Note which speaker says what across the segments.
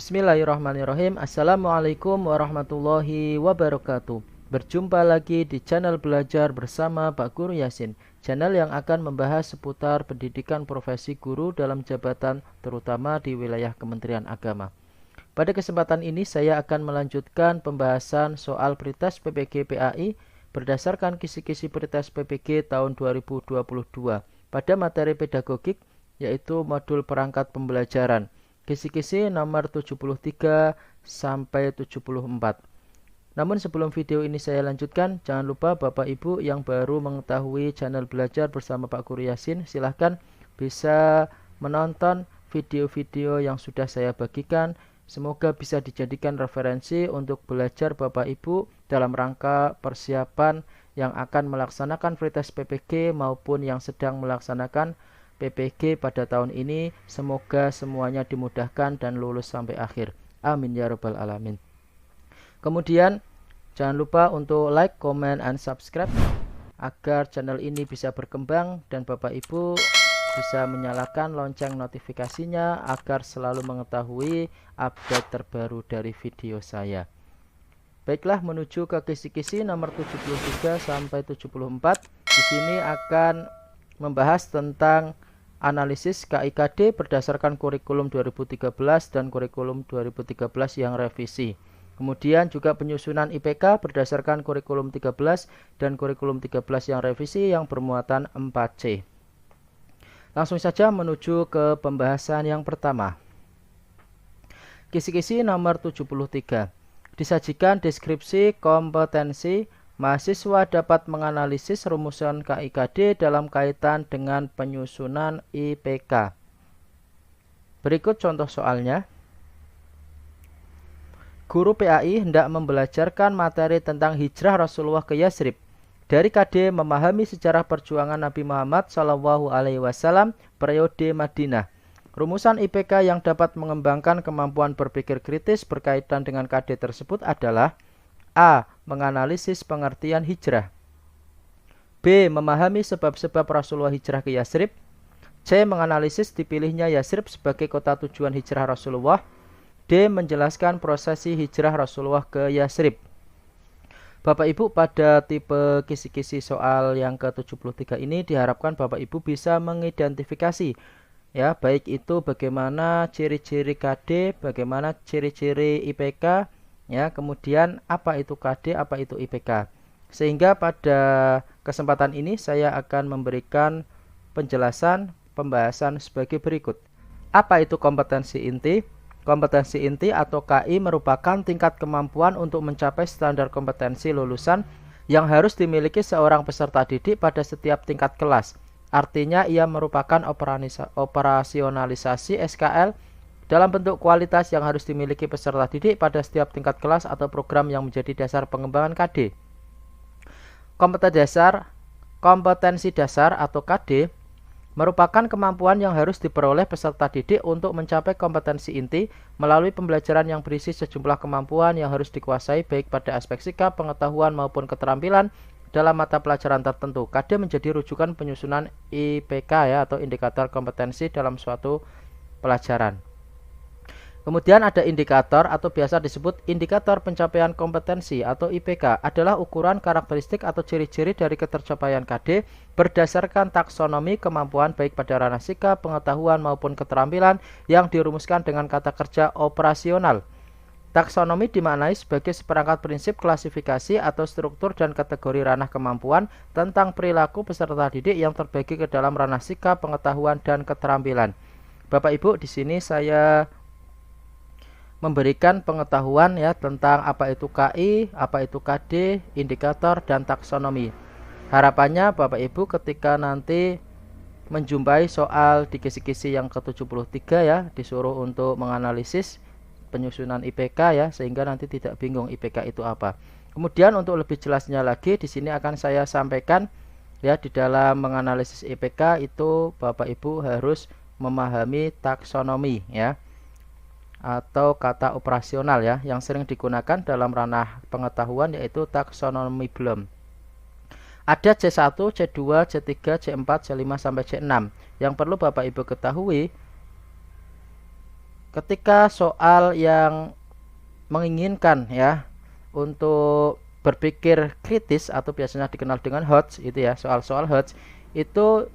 Speaker 1: Bismillahirrahmanirrahim. Assalamualaikum warahmatullahi wabarakatuh. Berjumpa lagi di channel belajar bersama Pak Guru Yasin, channel yang akan membahas seputar pendidikan profesi guru dalam jabatan terutama di wilayah Kementerian Agama. Pada kesempatan ini saya akan melanjutkan pembahasan soal pretest PPG PAI berdasarkan kisi-kisi pretest PPG tahun 2022 pada materi pedagogik, yaitu modul perangkat pembelajaran. Kisi-kisi nomor 73 sampai 74. Namun sebelum video ini saya lanjutkan, jangan lupa Bapak Ibu yang baru mengetahui channel belajar bersama Pak Guru Yasin, silahkan bisa menonton video-video yang sudah saya bagikan. Semoga bisa dijadikan referensi untuk belajar Bapak Ibu dalam rangka persiapan yang akan melaksanakan pretest PPG maupun yang sedang melaksanakan PPG pada tahun ini. Semoga semuanya dimudahkan dan lulus sampai akhir. Amin ya rabbal alamin. Kemudian jangan lupa untuk like, comment, and subscribe agar channel ini bisa berkembang dan Bapak Ibu bisa menyalakan lonceng notifikasinya agar selalu mengetahui update terbaru dari video saya. Baiklah, menuju ke kisi-kisi nomor 73 sampai 74. Di sini akan membahas tentang analisis KIKD berdasarkan kurikulum 2013 dan kurikulum 2013 yang revisi. Kemudian juga penyusunan IPK berdasarkan kurikulum 13 dan kurikulum 13 yang revisi yang bermuatan 4C. Langsung saja menuju ke pembahasan yang pertama. Kisi-kisi nomor 73. Disajikan deskripsi kompetensi mahasiswa dapat menganalisis rumusan KIKD dalam kaitan dengan penyusunan IPK. Berikut contoh soalnya. Guru PAI hendak membelajarkan materi tentang hijrah Rasulullah ke Yasrib. Dari KD memahami sejarah perjuangan Nabi Muhammad SAW periode Madinah. Rumusan IPK yang dapat mengembangkan kemampuan berpikir kritis berkaitan dengan KD tersebut adalah: A. Menganalisis pengertian hijrah. B. Memahami sebab-sebab Rasulullah hijrah ke Yasrib. C. Menganalisis dipilihnya Yasrib sebagai kota tujuan hijrah Rasulullah. D. Menjelaskan prosesi hijrah Rasulullah ke Yasrib. Bapak Ibu, pada tipe kisi-kisi soal yang ke-73 ini diharapkan Bapak Ibu bisa mengidentifikasi, ya, baik itu bagaimana ciri-ciri KD, bagaimana ciri-ciri IPK, ya, kemudian apa itu KD, apa itu IPK. Sehingga pada kesempatan ini saya akan memberikan penjelasan pembahasan sebagai berikut. Apa itu kompetensi inti? Kompetensi inti atau KI merupakan tingkat kemampuan untuk mencapai standar kompetensi lulusan yang harus dimiliki seorang peserta didik pada setiap tingkat kelas. Artinya ia merupakan operasionalisasi SKL dalam bentuk kualitas yang harus dimiliki peserta didik pada setiap tingkat kelas atau program yang menjadi dasar pengembangan KD. Kompetensi dasar atau KD merupakan kemampuan yang harus diperoleh peserta didik untuk mencapai kompetensi inti melalui pembelajaran yang berisi sejumlah kemampuan yang harus dikuasai baik pada aspek sikap, pengetahuan maupun keterampilan dalam mata pelajaran tertentu. KD menjadi rujukan penyusunan IPK, ya, atau indikator kompetensi dalam suatu pelajaran. Kemudian ada indikator atau biasa disebut indikator pencapaian kompetensi atau IPK, adalah ukuran karakteristik atau ciri-ciri dari ketercapaian KD berdasarkan taksonomi kemampuan baik pada ranah sikap, pengetahuan maupun keterampilan yang dirumuskan dengan kata kerja operasional. Taksonomi dimaknai sebagai seperangkat prinsip klasifikasi atau struktur dan kategori ranah kemampuan tentang perilaku peserta didik yang terbagi ke dalam ranah sikap, pengetahuan, dan keterampilan. Bapak Ibu, di sini saya memberikan pengetahuan, ya, tentang apa itu KI, apa itu KD, indikator, dan taksonomi. Harapannya Bapak Ibu ketika nanti menjumpai soal di kisi-kisi yang ke-73, ya, disuruh untuk menganalisis penyusunan IPK, ya, sehingga nanti tidak bingung IPK itu apa. Kemudian untuk lebih jelasnya lagi di sini akan saya sampaikan, ya, di dalam menganalisis IPK itu Bapak Ibu harus memahami taksonomi, ya, atau kata operasional, ya, yang sering digunakan dalam ranah pengetahuan, yaitu taksonomi Bloom. Ada C1, C2, C3, C4, C5 sampai C6. Yang perlu Bapak Ibu ketahui, ketika soal yang menginginkan ya untuk berpikir kritis atau biasanya dikenal dengan HOTS itu ya, soal-soal HOTS itu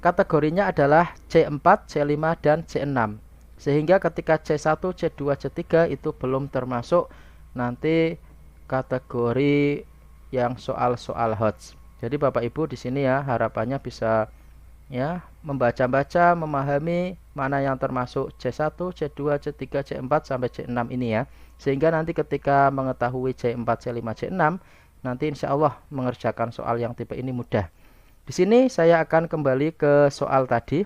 Speaker 1: kategorinya adalah C4, C5 dan C6. Sehingga ketika C1, C2, C3 itu belum termasuk nanti kategori yang soal-soal HOTS. Jadi Bapak Ibu di sini ya harapannya bisa ya membaca-baca, memahami mana yang termasuk C1, C2, C3, C4 sampai C6 ini ya. Sehingga nanti ketika mengetahui C4, C5, C6 nanti insya Allah mengerjakan soal yang tipe ini mudah. Di sini saya akan kembali ke soal tadi.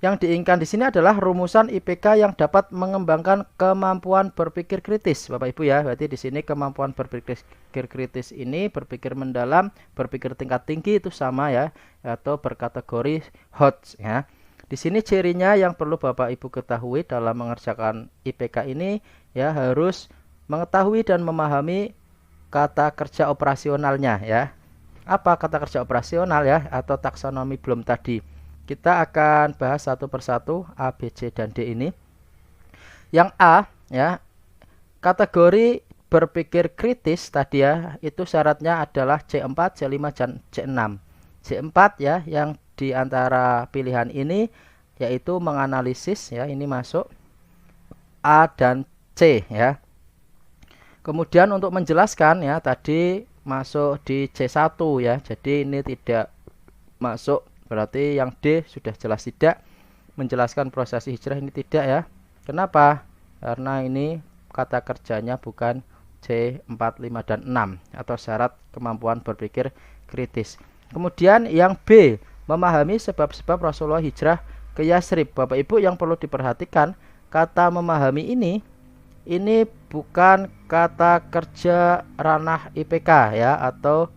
Speaker 1: Yang diinginkan di sini adalah rumusan IPK yang dapat mengembangkan kemampuan berpikir kritis, Bapak Ibu ya. Berarti di sini kemampuan berpikir kritis ini berpikir mendalam, berpikir tingkat tinggi itu sama ya, atau berkategori HOTS ya. Di sini cirinya yang perlu Bapak Ibu ketahui dalam mengerjakan IPK ini ya, harus mengetahui dan memahami kata kerja operasionalnya ya. Apa kata kerja operasional ya, atau taksonomi Bloom tadi. Kita akan bahas satu persatu A, B, C, dan D ini. Yang A ya, kategori berpikir kritis tadi ya, itu syaratnya adalah C4, C5, dan C6. C4 ya, yang di antara pilihan ini yaitu menganalisis ya, ini masuk A dan C ya. Kemudian untuk menjelaskan ya, tadi masuk di C1 ya, jadi ini tidak masuk. Berarti yang D sudah jelas tidak, menjelaskan proses hijrah ini tidak ya. Kenapa? Karena ini kata kerjanya bukan C4, 5, dan 6 atau syarat kemampuan berpikir kritis. Kemudian yang B, memahami sebab-sebab Rasulullah hijrah ke Yasrib. Bapak Ibu yang perlu diperhatikan, kata memahami ini bukan kata kerja ranah IPK ya, atau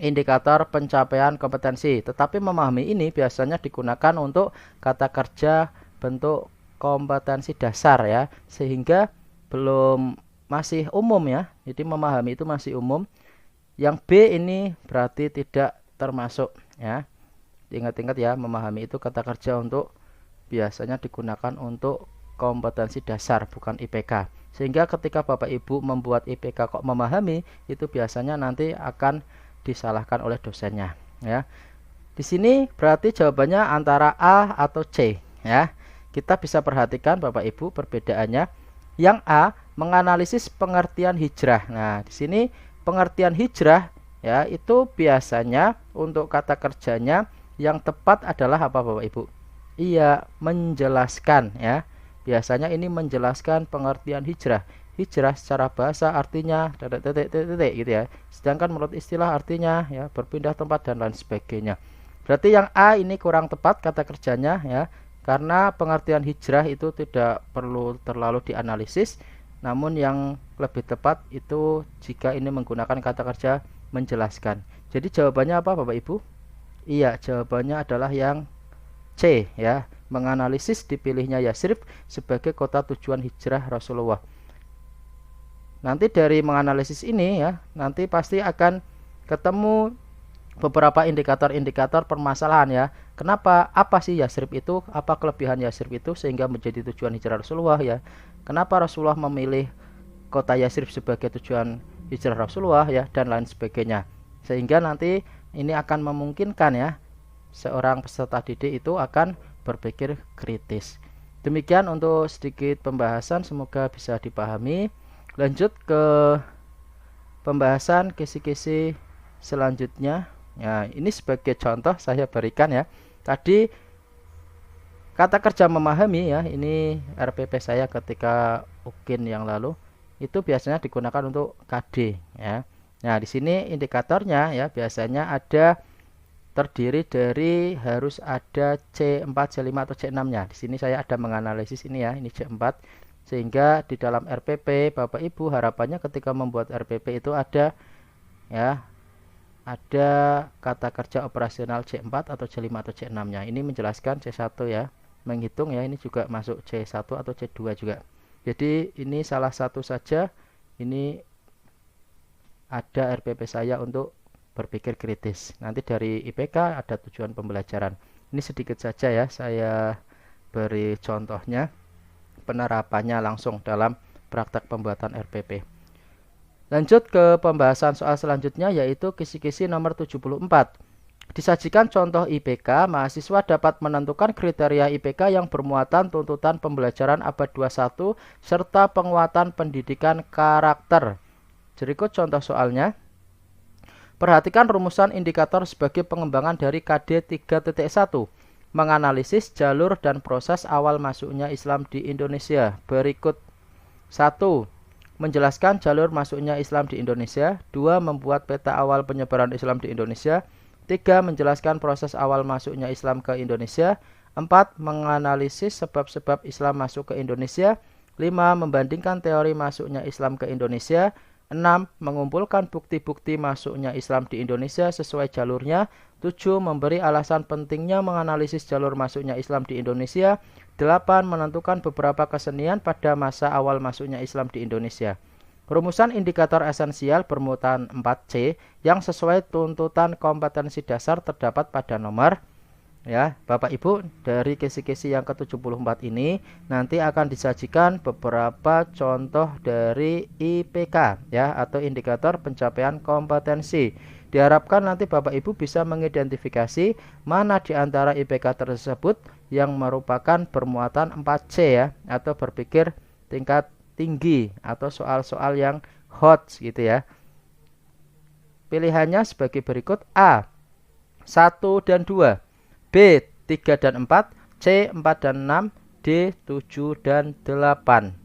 Speaker 1: indikator pencapaian kompetensi, tetapi memahami ini biasanya digunakan untuk kata kerja bentuk kompetensi dasar ya, sehingga belum, masih umum ya. Jadi memahami itu masih umum. Yang B ini berarti tidak termasuk ya. Ingat-ingat ya, memahami itu kata kerja untuk biasanya digunakan untuk kompetensi dasar bukan IPK. Sehingga ketika Bapak Ibu membuat IPK kok memahami, itu biasanya nanti akan disalahkan oleh dosennya ya. Di sini berarti jawabannya antara A atau C ya. Kita bisa perhatikan Bapak Ibu perbedaannya. Yang A, menganalisis pengertian hijrah. Nah, di sini pengertian hijrah ya, itu biasanya untuk kata kerjanya yang tepat adalah apa Bapak Ibu? Iya, menjelaskan ya. Biasanya ini menjelaskan pengertian hijrah. Hijrah secara bahasa artinya titik gitu ya. Sedangkan menurut istilah artinya ya berpindah tempat dan lain sebagainya. Berarti yang A ini kurang tepat kata kerjanya ya. Karena pengertian hijrah itu tidak perlu terlalu dianalisis. Namun yang lebih tepat itu jika ini menggunakan kata kerja menjelaskan. Jadi jawabannya apa Bapak Ibu? Iya, jawabannya adalah yang C ya. Menganalisis dipilihnya Yasrib sebagai kota tujuan hijrah Rasulullah. Nanti dari menganalisis ini ya, nanti pasti akan ketemu beberapa indikator-indikator permasalahan ya. Kenapa? Apa sih Yasrib itu? Apa kelebihan Yasrib itu sehingga menjadi tujuan hijrah Rasulullah ya? Kenapa Rasulullah memilih kota Yasrib sebagai tujuan hijrah Rasulullah ya, dan lain sebagainya. Sehingga nanti ini akan memungkinkan ya seorang peserta didik itu akan berpikir kritis. Demikian untuk sedikit pembahasan, semoga bisa dipahami. Lanjut ke pembahasan kisi-kisi selanjutnya. Ya, ini sebagai contoh saya berikan ya. Tadi kata kerja memahami ya, ini RPP saya ketika UKIN yang lalu itu biasanya digunakan untuk KD ya. Nah, di sini indikatornya ya biasanya ada terdiri dari harus ada C4, C5 atau C6-nya. Di sini saya ada menganalisis ini ya, ini C4. Sehingga di dalam RPP Bapak Ibu harapannya ketika membuat RPP itu ada ya, ada kata kerja operasional C4 atau C5 atau C6-nya. Ini menjelaskan C1 ya, menghitung ya, ini juga masuk C1 atau C2 juga. Jadi ini salah satu saja, ini ada RPP saya untuk berpikir kritis. Nanti dari IPK ada tujuan pembelajaran. Ini sedikit saja ya saya beri contohnya, penerapannya langsung dalam praktek pembuatan RPP. Lanjut ke pembahasan soal selanjutnya, yaitu kisi-kisi nomor 74. Disajikan contoh IPK, mahasiswa dapat menentukan kriteria IPK yang bermuatan tuntutan pembelajaran abad 21 serta penguatan pendidikan karakter. Berikut contoh soalnya. Perhatikan rumusan indikator sebagai pengembangan dari KD 3.1. Menganalisis jalur dan proses awal masuknya Islam di Indonesia. Berikut. 1. Menjelaskan jalur masuknya Islam di Indonesia. 2. Membuat peta awal penyebaran Islam di Indonesia. 3. Menjelaskan proses awal masuknya Islam ke Indonesia. 4. Menganalisis sebab-sebab Islam masuk ke Indonesia. 5. Membandingkan teori masuknya Islam ke Indonesia. 6. Mengumpulkan bukti-bukti masuknya Islam di Indonesia sesuai jalurnya. 7. Memberi alasan pentingnya menganalisis jalur masuknya Islam di Indonesia. 8. Menentukan beberapa kesenian pada masa awal masuknya Islam di Indonesia. Rumusan indikator esensial bermuatan 4C yang sesuai tuntutan kompetensi dasar terdapat pada nomor, ya Bapak Ibu, dari kisi-kisi yang ke-74 ini nanti akan disajikan beberapa contoh dari IPK, ya, atau indikator pencapaian kompetensi. Diharapkan nanti Bapak Ibu bisa mengidentifikasi mana di antara IPK tersebut yang merupakan bermuatan 4C, ya, atau berpikir tingkat tinggi atau soal-soal yang hot gitu ya. Pilihannya sebagai berikut: A 1 dan 2, B 3 dan 4, C 4 dan 6, D 7 dan 8.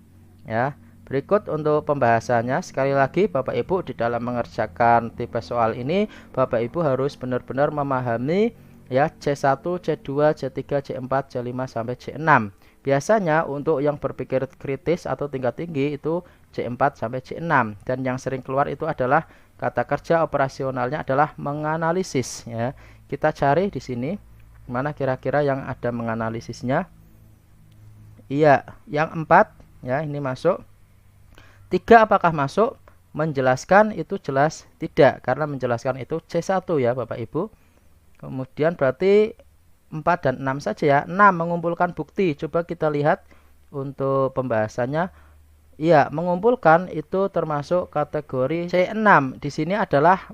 Speaker 1: Ya, berikut untuk pembahasannya. Sekali lagi Bapak Ibu, di dalam mengerjakan tipe soal ini Bapak Ibu harus benar-benar memahami, ya, C1, C2, C3, C4, C5 sampai C6. Biasanya untuk yang berpikir kritis atau tingkat tinggi itu C4 sampai C6, dan yang sering keluar itu adalah kata kerja operasionalnya adalah menganalisis, ya. Kita cari di sini mana kira-kira yang ada menganalisisnya. Iya, yang 4, ya, ini masuk. 3 apakah masuk? Menjelaskan itu jelas tidak, karena menjelaskan itu C1, ya Bapak Ibu. Kemudian berarti 4 dan 6 saja, ya. 6 mengumpulkan bukti. Coba kita lihat untuk pembahasannya. Iya, mengumpulkan itu termasuk kategori C6. Di sini adalah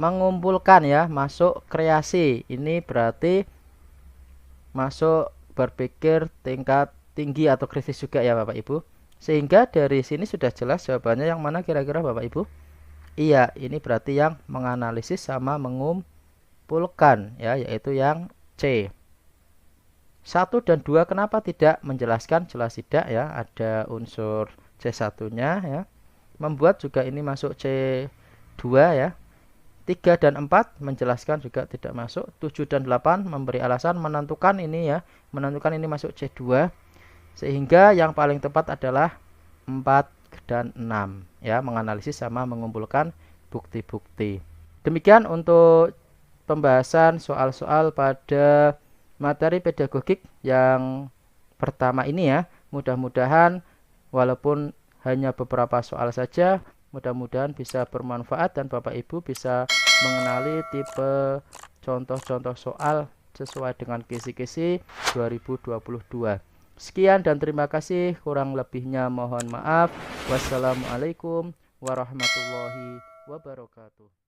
Speaker 1: mengumpulkan, ya, masuk kreasi. Ini berarti masuk berpikir tingkat tinggi atau kritis juga, ya Bapak Ibu. Sehingga dari sini sudah jelas jawabannya yang mana kira-kira Bapak Ibu? Iya, ini berarti yang menganalisis sama mengumpulkan, ya, yaitu yang C. 1 dan 2 kenapa tidak menjelaskan? Jelas tidak, ya, ada unsur C1-nya, ya. Membuat juga ini masuk C2, ya. 3 dan 4 menjelaskan juga tidak masuk. 7 dan 8 memberi alasan, menentukan ini, ya, menentukan ini masuk C2. Sehingga yang paling tepat adalah 4 dan 6, ya, menganalisis sama mengumpulkan bukti-bukti. Demikian untuk pembahasan soal-soal pada materi pedagogik yang pertama ini, ya. Mudah-mudahan walaupun hanya beberapa soal saja, mudah-mudahan bisa bermanfaat dan Bapak Ibu bisa mengenali tipe contoh-contoh soal sesuai dengan kisi-kisi 2022. Sekian dan terima kasih, kurang lebihnya mohon maaf. Wassalamualaikum warahmatullahi wabarakatuh.